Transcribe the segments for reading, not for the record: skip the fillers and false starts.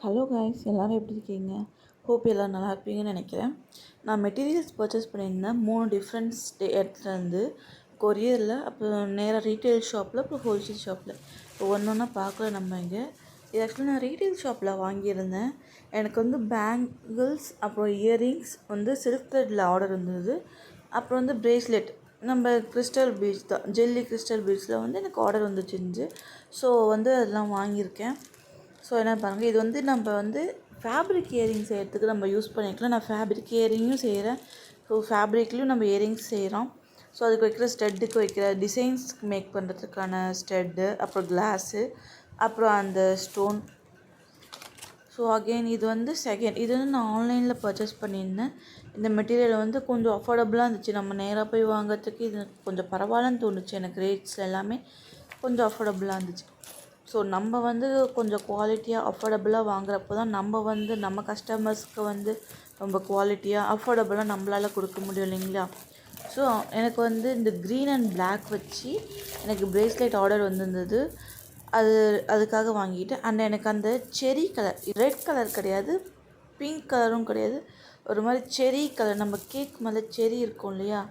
Hello guys, எல்லோரும் எப்படி இருக்கீங்க? ஹோப் எல்லோரும் நல்லா இருப்பீங்கன்னு நினைக்கிறேன். நான் மெட்டீரியல்ஸ் பர்ச்சேஸ் பண்ணியிருந்தேன் 3 டிஃப்ரெண்ட்ஸ் இடத்துலேருந்து. கொரியரில், அப்புறம் நேராக ரீட்டைல் ஷாப்பில், அப்புறம் ஹோல்சேல் ஷாப்பில். இப்போ ஒன்று ஒன்றா பார்க்கல நம்ம இங்கே. இது ஆக்சுவலி நான் ரீட்டைல் ஷாப்பில் வாங்கியிருந்தேன். எனக்கு வந்து பேங்கிள்ஸ், அப்புறம் இயரிங்ஸ் வந்து சில்க் த்ரெட்டில் ஆர்டர் இருந்தது. அப்புறம் வந்து ப்ரேஸ்லெட், நம்ம கிறிஸ்டல் பீட்ஸ் தான், ஜெல்லி கிறிஸ்டல் பீட்ஸில் வந்து எனக்கு ஆர்டர் வந்துச்சுருந்துச்சு. ஸோ வந்து அதெல்லாம் வாங்கியிருக்கேன். ஸோ என்ன பாருங்கள், இது வந்து நம்ம வந்து ஃபேப்ரிக் இயரிங் செய்கிறதுக்கு நம்ம யூஸ் பண்ணிக்கலாம். நான் ஃபேப்ரிக் இயரிங்கும் செய்கிறேன். ஸோ ஃபேப்ரிக்லேயும் நம்ம இயரிங்ஸ் செய்கிறோம். ஸோ அதுக்கு வைக்கிற ஸ்டெட்டுக்கு வைக்கிற டிசைன்ஸ்க்கு மேக் பண்ணுறதுக்கான ஸ்டெட்டு, அப்புறம் கிளாஸு, அப்புறம் அந்த ஸ்டோன். ஸோ அகெயின் இது வந்து இது வந்து நான் ஆன்லைனில் பர்ச்சேஸ் பண்ணியிருந்தேன். இந்த மெட்டீரியல் வந்து கொஞ்சம் அஃபோர்டபுளாக இருந்துச்சு. நம்ம நேராக போய் வாங்கிறதுக்கு இது கொஞ்சம் பரவாயில்லன்னு தோணுச்சு. எனக்கு ரேட்ஸ் எல்லாமே கொஞ்சம் அஃபோர்டபுளாக இருந்துச்சு. ஸோ நம்ம வந்து கொஞ்சம் குவாலிட்டியாக அஃபோர்டபுளாக வாங்குறப்போ தான் நம்ம கஸ்டமர்ஸ்க்கு வந்து ரொம்ப குவாலிட்டியாக அஃபோர்டபுளாக நம்மளால் கொடுக்க முடியும் இல்லைங்களா? ஸோ எனக்கு வந்து இந்த க்ரீன் அண்ட் பிளாக் வச்சு எனக்கு ப்ரேஸ்லெட் ஆர்டர் வந்திருந்தது. அதுக்காக வாங்கிட்டேன். அண்ட் எனக்கு அந்த செரி கலர், ரெட் கலர் கிடையாது, பிங்க் கலரும் கிடையாது, ஒரு மாதிரி செரி கலர், நம்ம கேக் மேலே செரி இருக்கும் இல்லையா?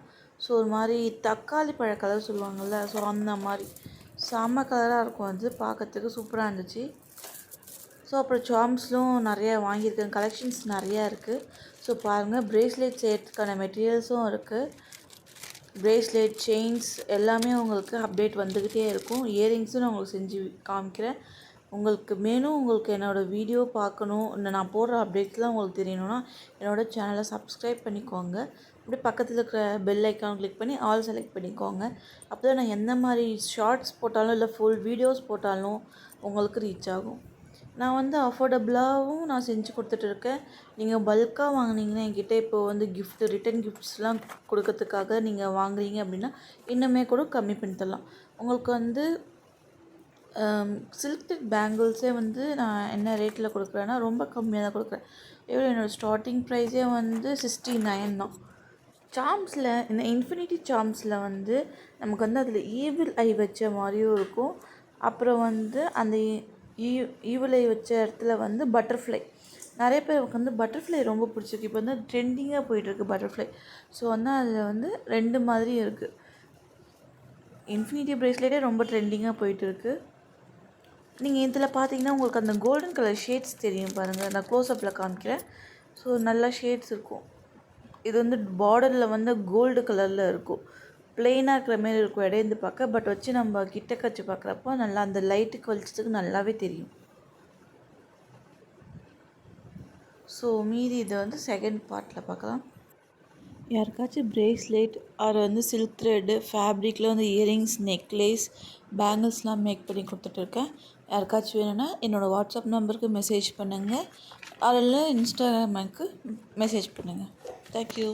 ஸோ ஒரு மாதிரி தக்காளி பழ கலர் சொல்லுவாங்கள்ல, ஸோ அந்த மாதிரி செம்ம கலராக இருக்கும். அது பார்க்கறதுக்கு சூப்பராக இருந்துச்சு. ஸோ அப்புறம் சார்ம்ஸ்லும் நிறையா வாங்கியிருக்கேன். கலெக்ஷன்ஸ் நிறையா இருக்குது. ஸோ பாருங்கள், ப்ரேஸ்லெட் செய்கிறதுக்கான மெட்டீரியல்ஸும் இருக்குது. ப்ரேஸ்லெட், செயின்ஸ் எல்லாமே உங்களுக்கு அப்டேட் வந்துக்கிட்டே இருக்கும். இயரிங்ஸும் நான் உங்களுக்கு செஞ்சு காமிக்கிறேன். உங்களுக்கு என்னோடய வீடியோ பார்க்கணும், இல்லை நான் போடுற அப்டேட்ஸ்லாம் உங்களுக்கு தெரியணும்னா என்னோடய சேனலை சப்ஸ்கிரைப் பண்ணிக்கோங்க. அப்படியே பக்கத்தில் இருக்கிற பெல் ஐக்கான் கிளிக் பண்ணி ஆல் செலக்ட் பண்ணிக்கோங்க. அப்போ தான் நான் எந்த மாதிரி ஷார்ட்ஸ் போட்டாலும் இல்லை ஃபுல் வீடியோஸ் போட்டாலும் உங்களுக்கு ரீச் ஆகும். நான் வந்து அஃபோர்டபுளாகவும் நான் செஞ்சு கொடுத்துட்ருக்கேன். நீங்கள் பல்காக வாங்கினீங்கன்னா என்கிட்ட இப்போ வந்து ரிட்டன் கிஃப்ட்ஸ்லாம் கொடுக்கறதுக்காக நீங்கள் வாங்குறீங்க அப்படின்னா இன்னுமே கூட கம்மி பண்ணி தரலாம். உங்களுக்கு வந்து சில்க் த்ரெட் பேங்கிள்ஸே வந்து நான் என்ன ரேட்டில் கொடுக்குறேன்னா ரொம்ப கம்மியாக தான் கொடுக்குறேன். என்னோடய ஸ்டார்டிங் ப்ரைஸே வந்து 69 தான். சார்ம்ஸில், இந்த இன்ஃபினிட்டி சார்ம்ஸில் வந்து நமக்கு வந்து அதில் ஈவில் ஐ வச்ச மாதிரியும் இருக்கும். அப்புறம் வந்து அந்த ஈவில் ஐ வச்ச இடத்துல வந்து பட்டர்ஃப்ளை, நிறைய பேருக்கு வந்து பட்டர்ஃப்ளை ரொம்ப பிடிச்சிருக்கு. இப்போ வந்து ட்ரெண்டிங்காக போயிட்டுருக்கு பட்டர்ஃப்ளை. ஸோ வந்து அதில் வந்து 2 மாதிரி இருக்குது. இன்ஃபினிட்டி ப்ரேஸ்லெட்டே ரொம்ப ட்ரெண்டிங்காக போயிட்டுருக்கு. நீங்கள் இதில் பார்த்தீங்கன்னா உங்களுக்கு அந்த கோல்டன் கலர் ஷேட்ஸ் தெரியும் பாருங்கள். நான் க்ளோஸ்அப்பில் காமிக்கிறேன். ஸோ நல்லா ஷேட்ஸ் இருக்கும். இது வந்து பார்டரில் வந்து கோல்டு கலரில் இருக்கும். ப்ளெயினாக இருக்கிற மாரி இருக்கும் இடையேந்து பார்க்க. பட் வச்சு நம்ம கிட்டக்க வச்சு பார்க்குறப்போ நல்லா அந்த லைட்டுக்கு வெளிச்சத்துக்கு நல்லாவே தெரியும். ஸோ மீதி இதை வந்து செகண்ட் பார்ட்டில் பார்க்கலாம். யாருக்காச்சும் ப்ரேஸ்லெட் ஆர் வந்து சில்க் த்ரெட்டு ஃபேப்ரிக்கில் வந்து இயரிங்ஸ், நெக்லேஸ், பேங்கிள்ஸ்லாம் மேக் பண்ணி கொடுத்துட்ருக்கேன். யாருக்காச்சும் வேணும்னா என்னோடய வாட்ஸ்அப் நம்பருக்கு மெசேஜ் பண்ணுங்கள். அதில் இன்ஸ்டாகிராமுக்கு மெசேஜ் பண்ணுங்கள். தேங்க்யூ.